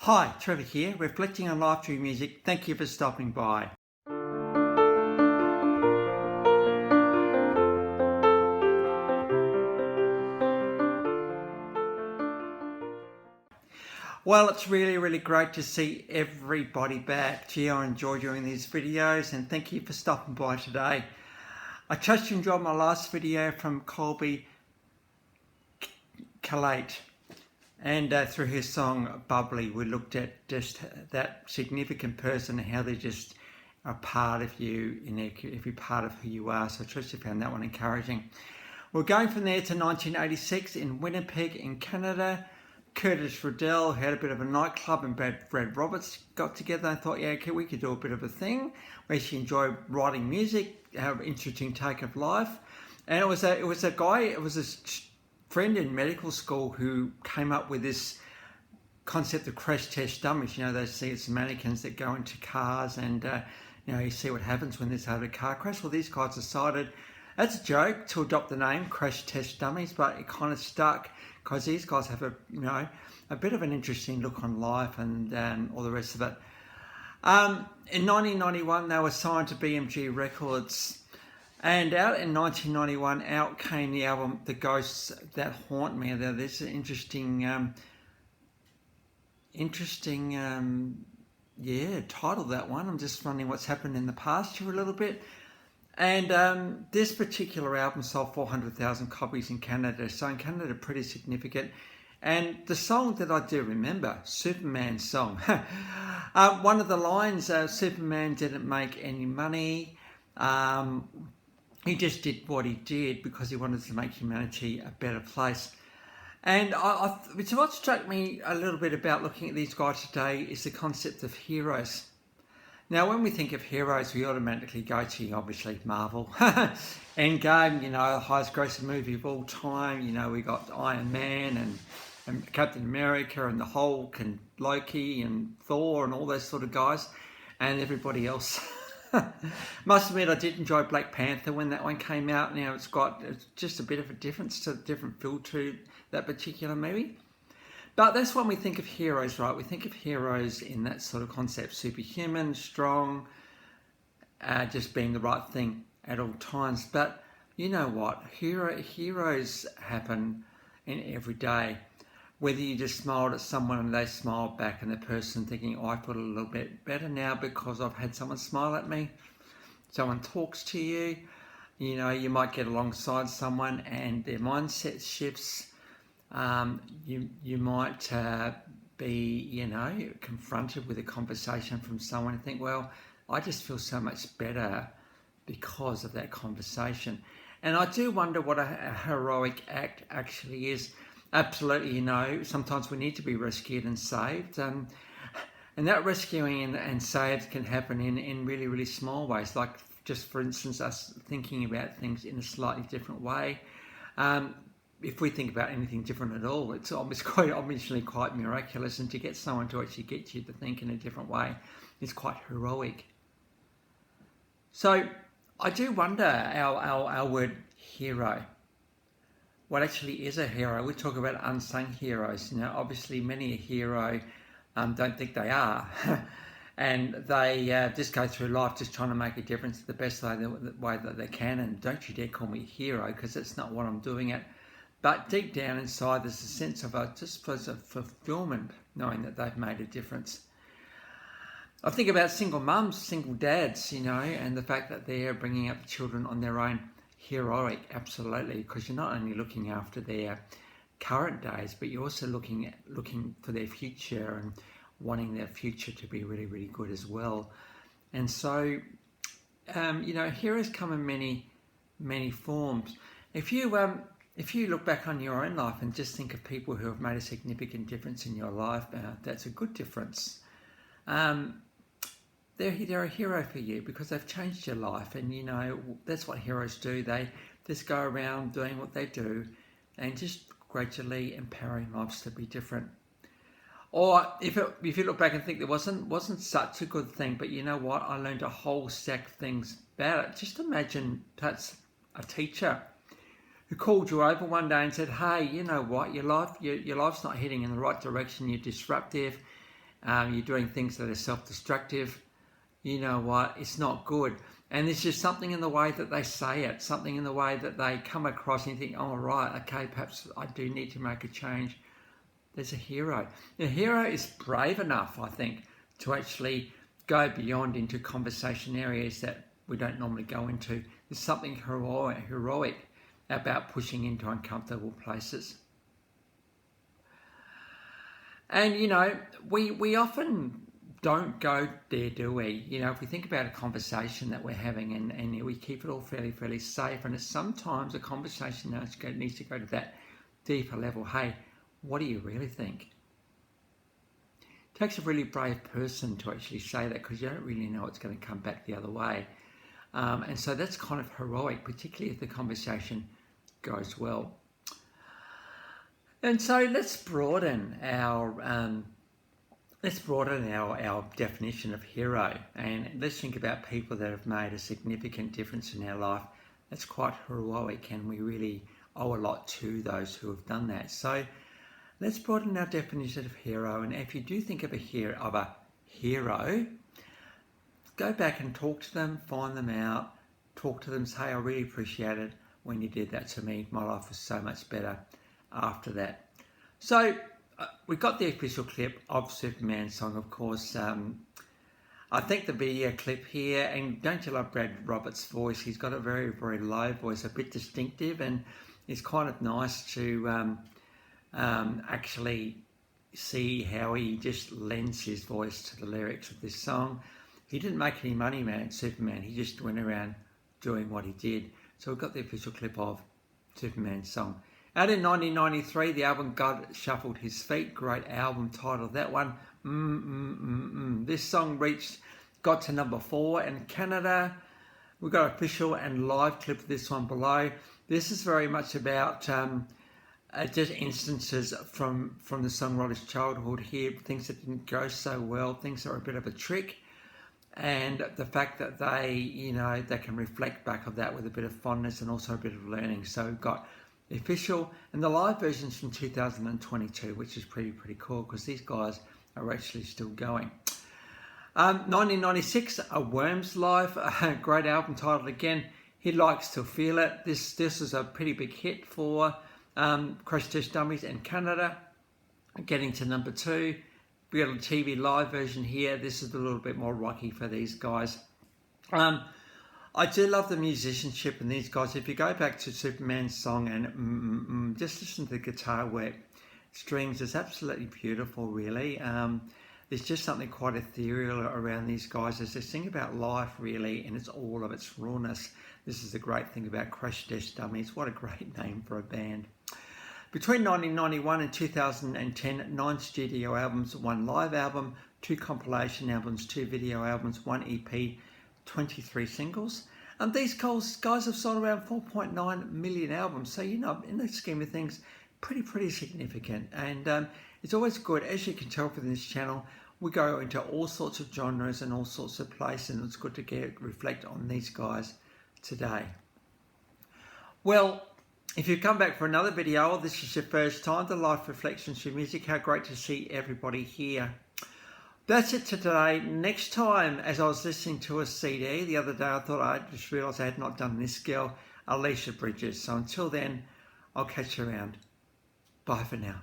Hi, Trevor here, reflecting on life through music. Thank you for stopping by. Well, it's really great to see everybody back. Gee, I enjoy doing these videos and thank you for stopping by today. I trust you enjoyed my last video from Colbie Caillat. And through his song Bubbly, we looked at just that significant person and how they just are part of you in every part of who you are. So I trust you found that one encouraging. We're going from there to 1986 in Winnipeg in Canada. Curtis Riddell had a bit of a nightclub and Brad Roberts got together and thought, yeah, okay, we could do a bit of a thing. We actually enjoy writing music, have an interesting take of life. And it was a friend in medical school who came up with this concept of crash test dummies. You know, those mannequins that go into cars and, you see what happens when there's a car crash. Well, these guys decided, as a joke, to adopt the name crash test dummies, but it kind of stuck because these guys have a bit of an interesting look on life and all the rest of it. In 1991, they were signed to BMG Records. And out in 1991, out came the album "The Ghosts That Haunt Me." There's an interesting title, that one. I'm just wondering what's happened in the past here a little bit. And this particular album sold 400,000 copies in Canada, so in Canada pretty significant. And the song that I do remember, Superman's song. One of the lines, Superman didn't make any money. He just did what he did because he wanted to make humanity a better place. And so what struck me a little bit about looking at these guys today is the concept of heroes. Now, when we think of heroes, we automatically go to, obviously, Marvel. Endgame, the highest grossing movie of all time. We got Iron Man and Captain America and the Hulk and Loki and Thor and all those sort of guys and everybody else. Must admit, I did enjoy Black Panther when that one came out. Now it's just a bit of a different feel to that particular movie. But that's when we think of heroes, right? We think of heroes in that sort of concept: superhuman, strong, just being the right thing at all times. But you know what? Heroes happen in every day. Whether you just smiled at someone and they smiled back and the person thinking, oh, I feel a little bit better now because I've had someone smile at me. Someone talks to you, you might get alongside someone and their mindset shifts. You might be, confronted with a conversation from someone and think, well, I just feel so much better because of that conversation. And I do wonder what a heroic act actually is. Absolutely, sometimes we need to be rescued and saved. And that rescuing and saved can happen in really small ways, like just, for instance, us thinking about things in a slightly different way. If we think about anything different at all, it's obviously quite miraculous, and to get someone to actually get you to think in a different way is quite heroic. So I do wonder, our word hero, what actually is a hero? We talk about unsung heroes. Obviously many a hero don't think they are. And they just go through life just trying to make a difference the best way that they can. And don't you dare call me a hero, because that's not what I'm doing it. But deep down inside, there's a sense of a fulfillment, knowing that they've made a difference. I think about single mums, single dads, and the fact that they're bringing up children on their own. Heroic, absolutely, because you're not only looking after their current days, but you're also looking for their future and wanting their future to be really good as well. And so, heroes come in many forms. If you look back on your own life and just think of people who have made a significant difference in your life, that's a good difference. They're a hero for you because they've changed your life, and that's what heroes do. They just go around doing what they do and just gradually empowering lives to be different. Or if you look back and think there wasn't such a good thing, but you know what, I learned a whole stack of things about it. Just imagine perhaps a teacher who called you over one day and said, hey, you know what, your life's not heading in the right direction, you're disruptive, you're doing things that are self-destructive, you know what, it's not good. And there's just something in the way that they say it, something in the way that they come across, and you think, oh, right, okay, perhaps I do need to make a change. There's a hero. The hero is brave enough, I think, to actually go beyond into conversation areas that we don't normally go into. There's something heroic about pushing into uncomfortable places. And, you know, we often don't go there, do we? You know, if we think about a conversation that we're having and we keep it all fairly safe, and it's sometimes a conversation now needs to go to that deeper level. Hey, what do you really think? It takes a really brave person to actually say that, because you don't really know what's going to come back the other way. And so that's kind of heroic, particularly if the conversation goes well. And so let's broaden our definition of hero, and let's think about people that have made a significant difference in our life. That's quite heroic, and we really owe a lot to those who have done that. So let's broaden our definition of hero. And if you do think of a hero, go back and talk to them, find them out, talk to them, say, I really appreciate it when you did that to me. My life was so much better after that. So we got the official clip of Superman's song, of course. I think the video clip here, and don't you love Brad Roberts' voice? He's got a very low voice, a bit distinctive, and it's kind of nice to actually see how he just lends his voice to the lyrics of this song. He didn't make any money, Superman. He just went around doing what he did. So we've got the official clip of Superman's song. Out in 1993, the album God Shuffled His Feet. Great album title, that one. This song got to number 4 in Canada. We've got official and live clip of this one below. This is very much about just instances from the songwriter's childhood here, things that didn't go so well, things that are a bit of a trick, and the fact that they can reflect back of that with a bit of fondness and also a bit of learning. So we've got the official and the live versions from 2022, which is pretty cool, because these guys are actually still going. 1996, A Worm's Life, a great album titled again, He Likes to Feel It. This is a pretty big hit for Crash Test Dummies in Canada, getting to number 2. We got a TV live version here. This is a little bit more rocky for these guys. I do love the musicianship in these guys. If you go back to Superman's song and just listen to the guitar work, strings, is absolutely beautiful, really. There's just something quite ethereal around these guys as they sing about life, really, and it's all of its rawness. This is the great thing about Crash Test Dummies. What a great name for a band. Between 1991 and 2010, 9 studio albums, 1 live album, 2 compilation albums, 2 video albums, 1 EP, 23 singles. And these guys have sold around 4.9 million albums. So, you know, in the scheme of things, pretty significant. And it's always good, as you can tell from this channel, we go into all sorts of genres and all sorts of places, and it's good to reflect on these guys today. Well, if you come back for another video, or this is your first time, the Life Reflections through Music, how great to see everybody here. That's it for today. Next time, as I was listening to a CD the other day, I just realised I had not done this girl, Alicia Bridges. So until then, I'll catch you around. Bye for now.